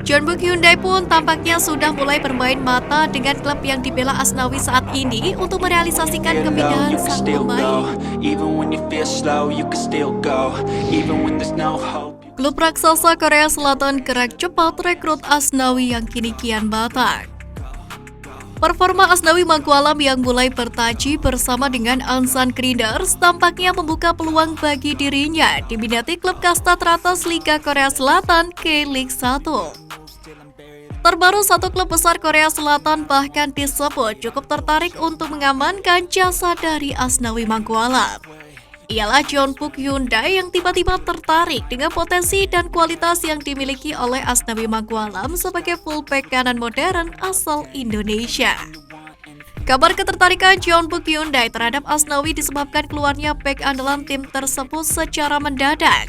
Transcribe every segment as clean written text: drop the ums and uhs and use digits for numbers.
Jeonbuk Hyundai pun tampaknya sudah mulai bermain mata dengan klub yang dibela Asnawi saat ini untuk merealisasikan kepindahan sang pemain. Klub raksasa Korea Selatan gerak cepat rekrut Asnawi yang kini kian matang. Performa Asnawi Mangkualam yang mulai bertaji bersama dengan Ansan Grinders tampaknya membuka peluang bagi dirinya diminati klub kasta teratas Liga Korea Selatan K-League 1. Terbaru satu klub besar Korea Selatan bahkan disebut cukup tertarik untuk mengamankan jasa dari Asnawi Mangkualam. Ialah Jeonbuk Hyundai yang tiba-tiba tertarik dengan potensi dan kualitas yang dimiliki oleh Asnawi Mangkualam sebagai fullback kanan modern asal Indonesia. Kabar ketertarikan Jeonbuk Hyundai terhadap Asnawi disebabkan keluarnya bek andalan tim tersebut secara mendadak,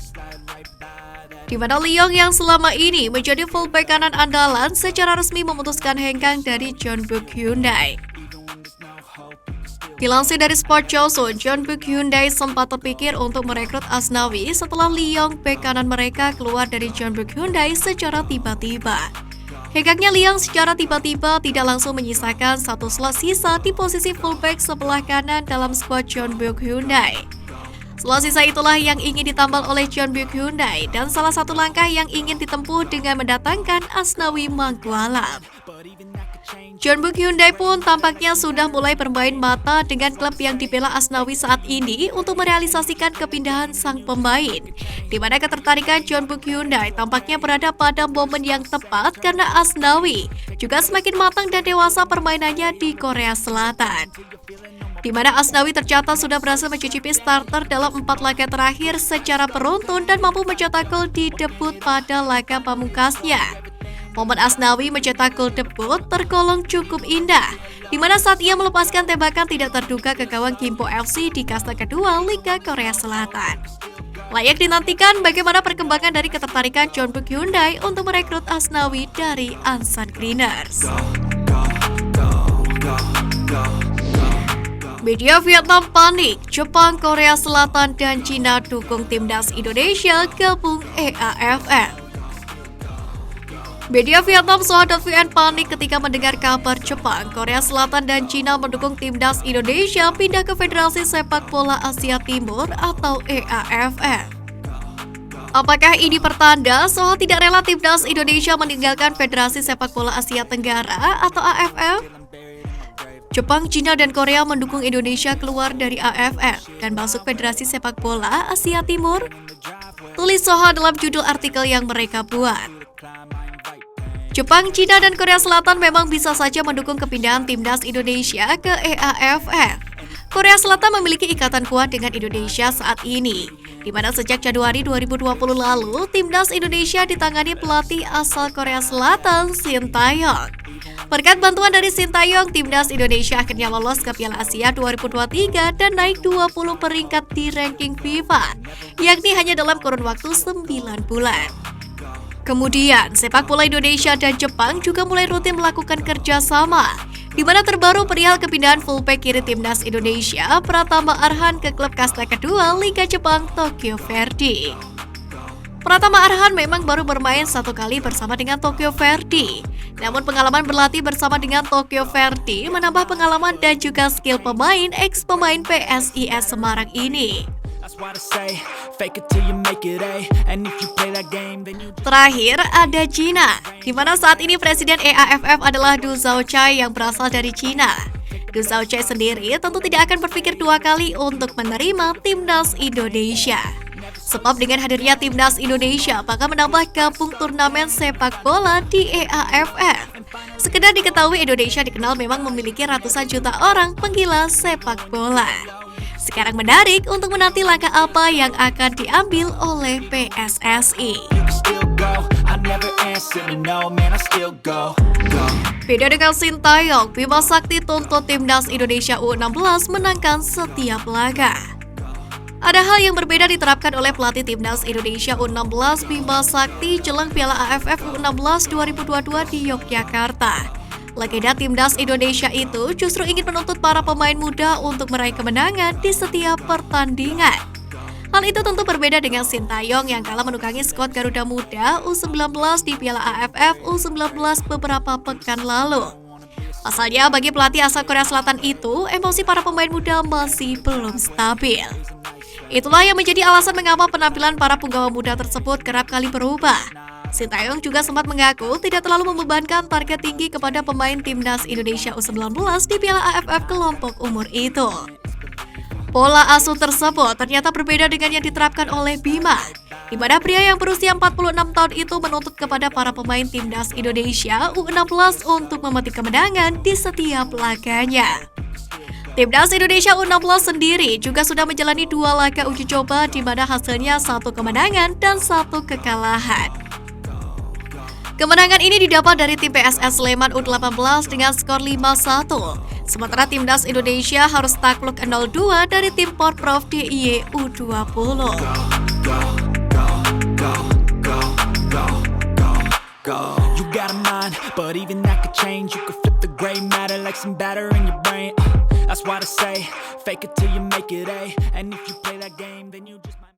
di mana Leong yang selama ini menjadi fullback kanan andalan secara resmi memutuskan hengkang dari Jeonbuk Hyundai. Dilansir dari Sport Chosun, Jeonbuk Hyundai sempat terpikir untuk merekrut Asnawi setelah Leong bek kanan mereka keluar dari Jeonbuk Hyundai secara tiba-tiba. Hengkangnya Leong secara tiba-tiba tidak langsung menyisakan satu slot sisa di posisi fullback sebelah kanan dalam skuad Jeonbuk Hyundai. Slot sisa itulah yang ingin ditambal oleh Jeonbuk Hyundai dan salah satu langkah yang ingin ditempuh dengan mendatangkan Asnawi Mangkualam. Jeonbuk Hyundai pun tampaknya sudah mulai bermain mata dengan klub yang dibela Asnawi saat ini untuk merealisasikan kepindahan sang pemain, di mana ketertarikan Jeonbuk Hyundai tampaknya berada pada momen yang tepat karena Asnawi juga semakin matang dan dewasa permainannya di Korea Selatan, di mana Asnawi tercatat sudah berhasil mencicipi starter dalam 4 laga terakhir secara beruntun dan mampu mencetak gol di debut pada laga pamungkasnya. Momen Asnawi mencetak gol debut tergolong cukup indah, di mana saat ia melepaskan tembakan tidak terduga ke gawang Gimpo FC di kasta kedua Liga Korea Selatan. Layak dinantikan bagaimana perkembangan dari ketertarikan Jeonbuk Hyundai untuk merekrut Asnawi dari Ansan Grinders. Media Vietnam panik, Jepang, Korea Selatan, dan Cina dukung timnas Indonesia gabung EAFF. Media Vietnam Soha.vn panik ketika mendengar kabar Jepang, Korea Selatan, dan Cina mendukung timnas Indonesia pindah ke Federasi Sepak Bola Asia Timur atau EAFF. Apakah ini pertanda Soha tidak rela timnas Indonesia meninggalkan Federasi Sepak Bola Asia Tenggara atau AFF? Jepang, Cina, dan Korea mendukung Indonesia keluar dari AFF dan masuk Federasi Sepak Bola Asia Timur? Tulis Soha dalam judul artikel yang mereka buat. Jepang, Cina, dan Korea Selatan memang bisa saja mendukung kepindahan timnas Indonesia ke EAFF. Korea Selatan memiliki ikatan kuat dengan Indonesia saat ini, di mana sejak Januari 2020 lalu, timnas Indonesia ditangani pelatih asal Korea Selatan, Shin Tae-yong. Berkat bantuan dari Shin Tae-yong, timnas Indonesia akhirnya lolos ke Piala Asia 2023 dan naik 20 peringkat di ranking FIFA, yakni hanya dalam kurun waktu 9 bulan. Kemudian, sepak bola Indonesia dan Jepang juga mulai rutin melakukan kerjasama, di mana terbaru perihal kepindahan fullback kiri timnas Indonesia, Pratama Arhan ke klub kasta kedua Liga Jepang Tokyo Verdy. Pratama Arhan memang baru bermain 1 kali bersama dengan Tokyo Verdy, namun pengalaman berlatih bersama dengan Tokyo Verdy menambah pengalaman dan juga skill pemain ex-pemain PSIS Semarang ini. Terakhir ada Cina, di mana saat ini Presiden EAFF adalah Du Zhaochai yang berasal dari Cina. Du Zhaochai sendiri tentu tidak akan berpikir 2 kali untuk menerima timnas Indonesia. Sebab dengan hadirnya timnas Indonesia maka menambah gabung turnamen sepak bola di EAFF. Sekedar diketahui Indonesia dikenal memang memiliki ratusan juta orang penggila sepak bola. Sekarang menarik untuk menanti langkah apa yang akan diambil oleh PSSI. Beda dengan Shin Tae-yong, Bima Sakti tuntut timnas Indonesia U16 menangkan setiap laga. Ada hal yang berbeda diterapkan oleh pelatih timnas Indonesia U16 Bima Sakti jelang Piala AFF U16 2022 di Yogyakarta. Legenda timnas Indonesia itu justru ingin menuntut para pemain muda untuk meraih kemenangan di setiap pertandingan. Hal itu tentu berbeda dengan Sintayong yang kalah menukangi skuad Garuda Muda U19 di Piala AFF U19 beberapa pekan lalu. Pasalnya, bagi pelatih asal Korea Selatan itu, emosi para pemain muda masih belum stabil. Itulah yang menjadi alasan mengapa penampilan para punggawa muda tersebut kerap kali berubah. Sintayong juga sempat mengaku tidak terlalu membebankan target tinggi kepada pemain timnas Indonesia U19 di Piala AFF kelompok umur itu. Pola asuh tersebut ternyata berbeda dengan yang diterapkan oleh Bima, di mana pria yang berusia 46 tahun itu menuntut kepada para pemain timnas Indonesia U16 untuk memetik kemenangan di setiap laganya. Timnas Indonesia U16 sendiri juga sudah menjalani 2 laga uji coba di mana hasilnya 1 kemenangan dan 1 kekalahan. Kemenangan ini didapat dari tim PSS Sleman U18 dengan skor 5-1. Sementara timnas Indonesia harus takluk 0-2 dari tim Porprov DIY U20. You got a mind, but even that could change. You could flip the gray matter like some batter in your brain. That's why I say, fake it till you make it A. And if you play that game, then you just